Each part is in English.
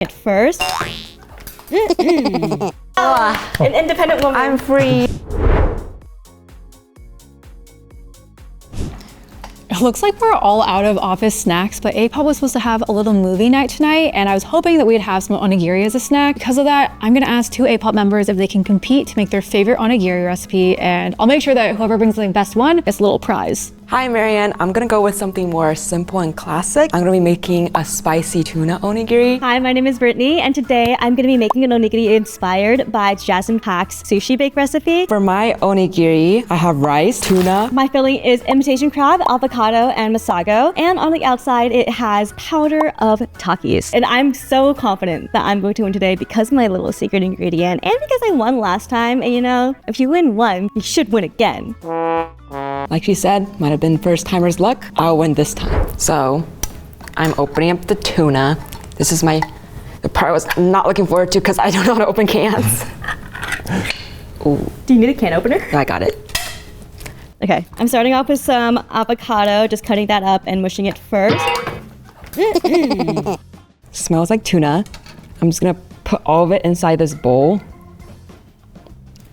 It first. An independent woman. I'm free. It looks like we're all out of office snacks, but Apop was supposed to have a little movie night tonight, and I was hoping that we'd have some onigiri as a snack. Because of that, I'm gonna ask 2 Apop members if they can compete to make their favorite onigiri recipe, and I'll make sure that whoever brings the best one gets a little prize. Hi, Marianne. I'm gonna go with something more simple and classic. I'm gonna be making a spicy tuna onigiri. Hi, my name is Brittany, and today I'm going to be making an onigiri inspired by Jasmine Pak's sushi bake recipe. For my onigiri, I have rice, tuna. My filling is imitation crab, avocado, and masago, and on the outside it has powder of Takis. And I'm so confident that I'm going to win today because of my little secret ingredient, and because I won last time, and you know, if you win one, you should win again. Like she said, might have been first timer's luck. I'll win this time. So I'm opening up the tuna. This is the part I was not looking forward to because I don't know how to open cans. Ooh. Do you need a can opener? I got it. Okay, I'm starting off with some avocado, just cutting that up and mushing it first. Smells like tuna. I'm just gonna put all of it inside this bowl.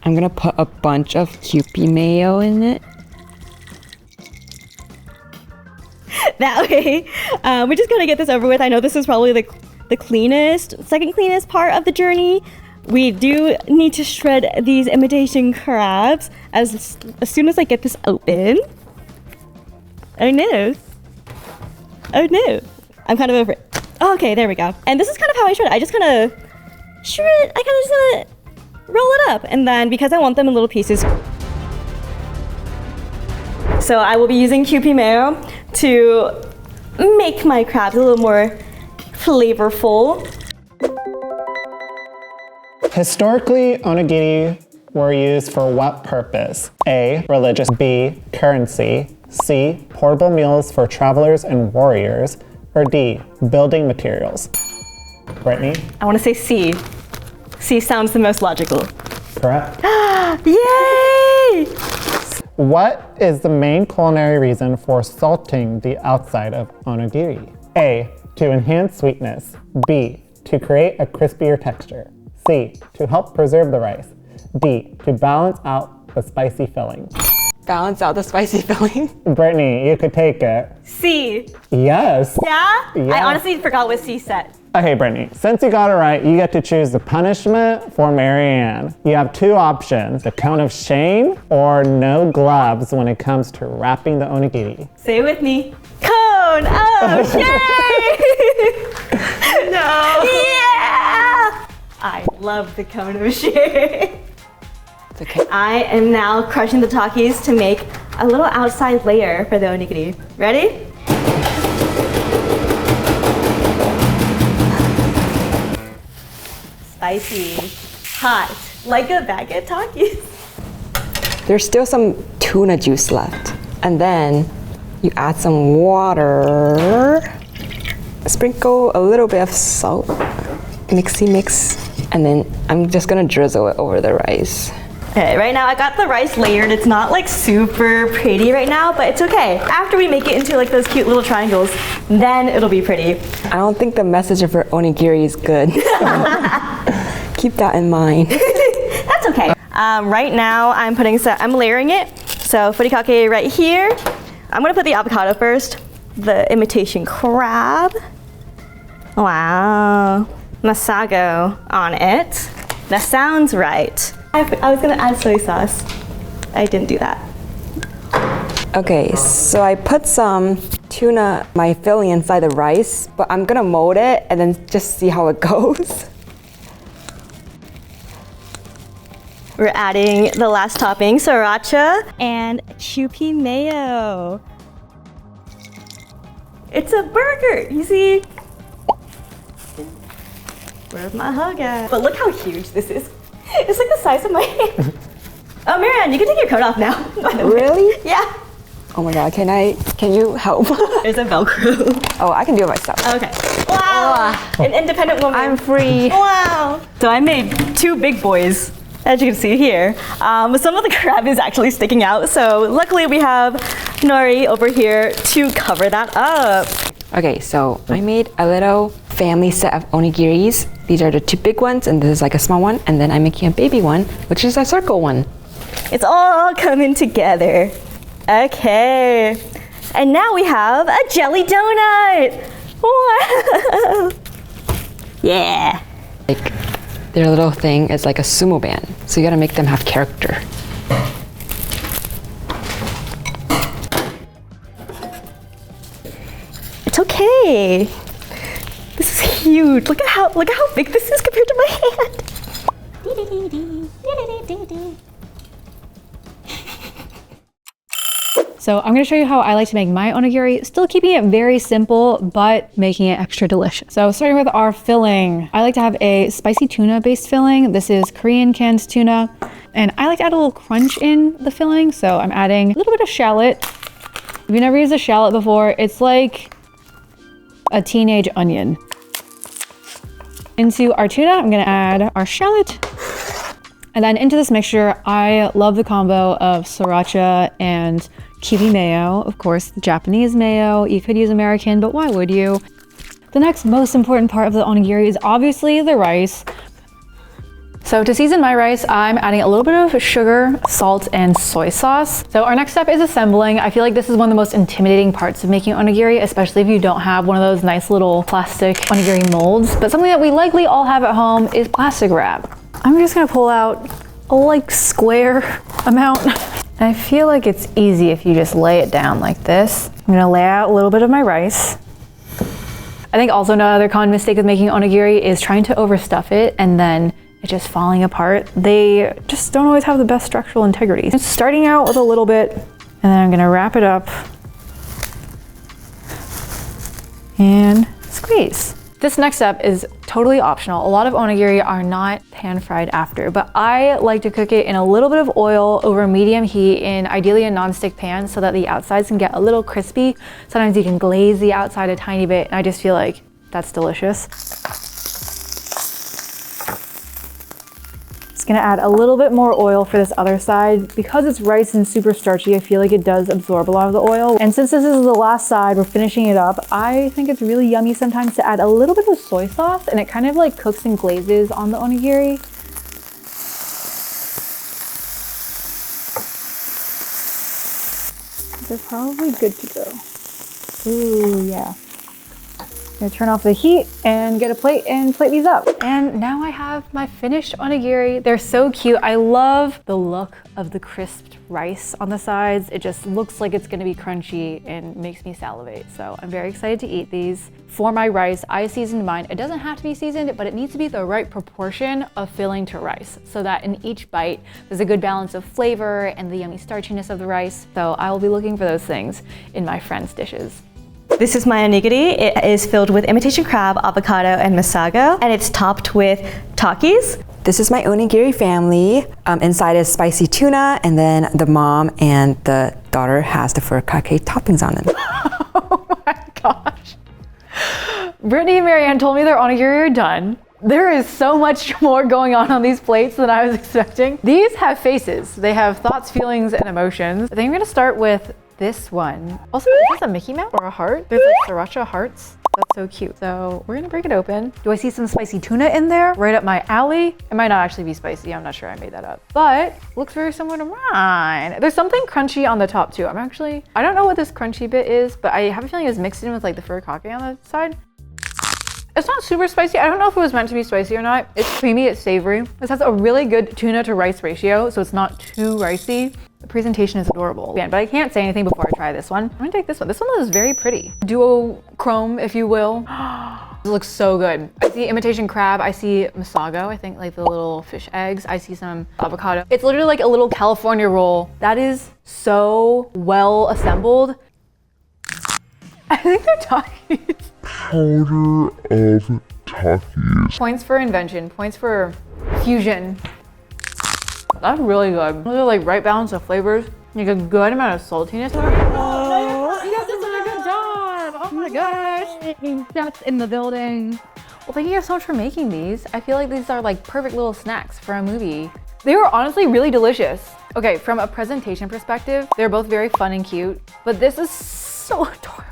I'm gonna put a bunch of Kewpie mayo in it. That way, we're just gonna get this over with. I know this is probably the second cleanest part of the journey. We do need to shred these imitation crabs as soon as I get this open. Oh no. Oh no. I'm kind of over it. Oh, okay, there we go. And this is kind of how I shred it. I just kind of just gonna roll it up. And then because I want them in little pieces, so I will be using Kewpie mayo to make my crabs a little more flavorful. Historically, onigiri were used for what purpose? A, religious. B, currency. C, portable meals for travelers and warriors. Or D, building materials. Brittany? I want to say C. C sounds the most logical. Correct. Yay! What is the main culinary reason for salting the outside of onigiri? A, to enhance sweetness. B, to create a crispier texture. C, to help preserve the rice. D, to balance out the spicy filling. Balance out the spicy filling. Brittany, you could take it. C. Yes. Yeah? Yeah. I honestly forgot what C said. Okay, Brittany, since you got it right, you get to choose the punishment for Marianne. You have 2 options, the cone of shame or no gloves when it comes to wrapping the onigiri. Say it with me. Cone of shame! No. Yeah! I love the cone of shame. It's okay. I am now crushing the Takis to make a little outside layer for the onigiri. Ready? Spicy, hot, like a bag of Takis. There's still some tuna juice left. And then you add some water. Sprinkle a little bit of salt. Mix. And then I'm just gonna drizzle it over the rice. Okay, right now I got the rice layered. It's not like super pretty right now, but it's okay. After we make it into like those cute little triangles, then it'll be pretty. I don't think the message of her onigiri is good. Keep that in mind. That's okay. Right now I'm layering it. So furikake right here. I'm gonna put the avocado first. The imitation crab. Wow. Masago on it. That sounds right. I was gonna add soy sauce. I didn't do that. Okay, so I put some tuna, my filling inside the rice, but I'm gonna mold it and then just see how it goes. We're adding the last topping, sriracha and Kewpie mayo. It's a burger, you see? Where's my hug at? But look how huge this is. It's like the size of my hand. Oh, Marianne, you can take your coat off now, by the way. Really? Yeah. Oh my god, can you help? There's a Velcro. Oh, I can do it myself. Okay. Wow. An independent woman. I'm free. Wow. So I made 2 big boys, as you can see here. Some of the crab is actually sticking out, so luckily we have Nori over here to cover that up. Okay, so I made a little family set of onigiris. These are the 2 big ones, and this is like a small one. And then I'm making a baby one, which is a circle one. It's all coming together. Okay. And now we have a jelly donut. Wow. Yeah. Like their little thing is like a sumo band. So you gotta make them have character. It's okay. This is huge. Look at how big this is compared to my hand. So I'm gonna show you how I like to make my onigiri, still keeping it very simple, but making it extra delicious. So starting with our filling, I like to have a spicy tuna based filling. This is Korean canned tuna. And I like to add a little crunch in the filling. So I'm adding a little bit of shallot. If you've never used a shallot before, it's like a teenage onion. Into our tuna, I'm gonna add our shallot. And then into this mixture, I love the combo of sriracha and kiwi mayo. Of course, Japanese mayo. You could use American, but why would you? The next most important part of the onigiri is obviously the rice. So to season my rice, I'm adding a little bit of sugar, salt, and soy sauce. So our next step is assembling. I feel like this is one of the most intimidating parts of making onigiri, especially if you don't have one of those nice little plastic onigiri molds. But something that we likely all have at home is plastic wrap. I'm just gonna pull out a like square amount. I feel like it's easy if you just lay it down like this. I'm gonna lay out a little bit of my rice. I think also another common mistake with making onigiri is trying to overstuff it and then it just falling apart. They just don't always have the best structural integrity. Just starting out with a little bit and then I'm gonna wrap it up and squeeze. This next step is totally optional. A lot of onigiri are not pan fried after, but I like to cook it in a little bit of oil over medium heat in ideally a non-stick pan so that the outsides can get a little crispy. Sometimes you can glaze the outside a tiny bit and I just feel like that's delicious. Gonna add a little bit more oil for this other side. Because it's rice and super starchy, I feel like it does absorb a lot of the oil. And since this is the last side, we're finishing it up, I think it's really yummy sometimes to add a little bit of soy sauce and it kind of like cooks and glazes on the onigiri. They're probably good to go. Ooh, yeah. I'm gonna turn off the heat and get a plate and plate these up. And now I have my finished onigiri. They're so cute. I love the look of the crisped rice on the sides. It just looks like it's gonna be crunchy and makes me salivate. So I'm very excited to eat these. For my rice, I seasoned mine. It doesn't have to be seasoned, but it needs to be the right proportion of filling to rice so that in each bite, there's a good balance of flavor and the yummy starchiness of the rice. So I will be looking for those things in my friends' dishes. This is my onigiri. It is filled with imitation crab, avocado, and masago, and it's topped with Takis. This is my onigiri family. Inside is spicy tuna, and then the mom and the daughter has the furikake toppings on them. Oh my gosh. Brittany and Marianne told me their onigiri are done. There is so much more going on these plates than I was expecting. These have faces. They have thoughts, feelings, and emotions. I think I'm gonna start with this one. Also, is this a Mickey Mouse or a heart? There's like sriracha hearts. That's so cute. So we're gonna break it open. Do I see some spicy tuna in there? Right up my alley. It might not actually be spicy. I'm not sure I made that up, but looks very similar to mine. There's something crunchy on the top too. I don't know what this crunchy bit is, but I have a feeling it's mixed in with like the furikake on the side. It's not super spicy. I don't know if it was meant to be spicy or not. It's creamy, it's savory. This has a really good tuna to rice ratio, so it's not too ricey. The presentation is adorable. Yeah, but I can't say anything before I try this one. I'm gonna take this one. This one is very pretty. Duochrome, if you will. It looks so good. I see imitation crab. I see masago, I think like the little fish eggs. I see some avocado. It's literally like a little California roll. That is so well assembled. I think they're Takis. Powder of Takis. Points for invention, points for fusion. That's really good. Those are like right balance of flavors. Like a good amount of saltiness. Oh, you guys did such a good job. Oh my gosh. That's in the building. Well, thank you guys so much for making these. I feel like these are like perfect little snacks for a movie. They were honestly really delicious. Okay, from a presentation perspective, they're both very fun and cute, but this is so adorable.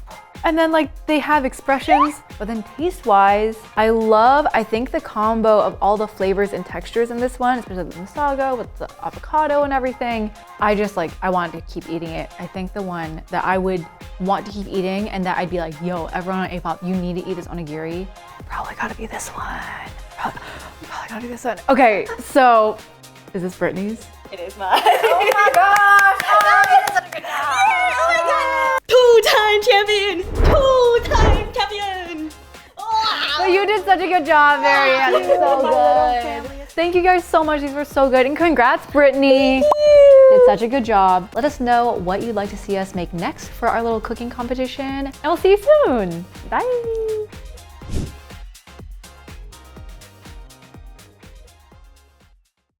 And then like they have expressions, but then taste-wise, I think the combo of all the flavors and textures in this one, especially the masago with the avocado and everything. I wanted to keep eating it. I think the one that I would want to keep eating and that I'd be like, yo, everyone on Apop, you need to eat this onigiri. Probably gotta be this one. Probably gotta be this one. Okay, so is this Brittany's? It is mine. Oh my gosh! Oh, such a good job. Oh my god! Two-time champion! But you did such a good job, Marianne. It's so good. Thank you guys so much. These were so good. And congrats, Brittany. Did such a good job. Let us know what you'd like to see us make next for our little cooking competition. And we'll see you soon. Bye.